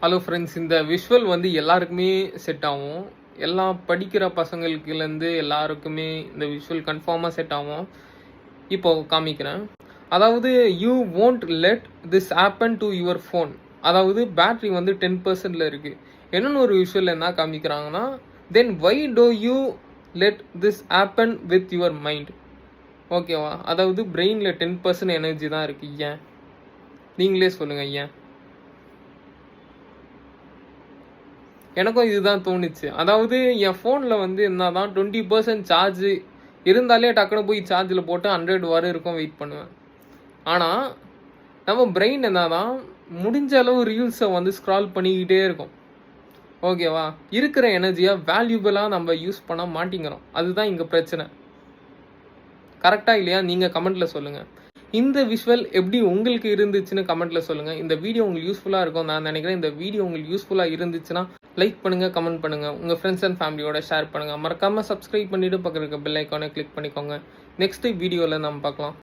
Hello friends, இந்த visual வந்து எல்லாருக்குமே செட் ஆகும். எல்லாம் படிக்கிற பசங்களுக்குலேருந்து எல்லாருக்குமே இந்த விஷுவல் கன்ஃபார்மாக செட் ஆகும். இப்போ காமிக்கிறேன். அதாவது you won't let this happen to your phone. அதாவது பேட்ரி வந்து 10% இருக்குது. என்னென்னு ஒரு விஷுவல் என்ன காமிக்கிறாங்கன்னா, தென் why do you let this happen with your mind? ஓகேவா? அதாவது பிரெயினில் 10% எனர்ஜி தான் இருக்குது. ஏன்? நீங்களே சொல்லுங்கள் ஏன்? எனக்கும் இதுதான் தோணுச்சு. அதாவது என் ஃபோனில் வந்து என்னதான் 20% சார்ஜ் இருந்தாலே டக்குனு போய் சார்ஜில் போட்டு 100 வரை இருக்கும் வெயிட் பண்ணுவேன். ஆனால் நம்ம பிரெயின் என்னதான் முடிஞ்ச அளவு ரீல்ஸை வந்து ஸ்க்ரால் பண்ணிக்கிட்டே இருக்கும். ஓகேவா? இருக்கிற எனர்ஜியை வேல்யூபிளாக நம்ம யூஸ் பண்ண மாட்டேங்கிறோம். அதுதான் இங்கே பிரச்சனை. கரெக்டாக இல்லையா? நீங்கள் கமெண்ட்டில் சொல்லுங்கள். இந்த விஷுவல் எப்படி உங்களுக்கு இருந்துச்சுன்னு கமெண்ட்டில் சொல்லுங்கள். இந்த வீடியோ உங்களுக்கு யூஸ்ஃபுல்லாக இருக்கும் நான் நினைக்கிறேன். இந்த வீடியோ உங்களுக்கு யூஸ்ஃபுல்லாக இருந்துச்சுன்னா லைக் பண்ணுங்கள், கமெண்ட் பண்ணுங்கள், உங்கள் ஃப்ரெண்ட்ஸ் அண்ட் ஃபேமிலியோட ஷேர் பண்ணுங்கள். மறக்காமல் சப்ஸ்கிரைப் பண்ணிவிட்டு பக்கத்தில் இருக்க பெல் ஐக்கானை கிளிக் பண்ணிக்கோங்க. நெக்ஸ்ட்டு வீடியோவில் நம்ம பார்க்கலாம்.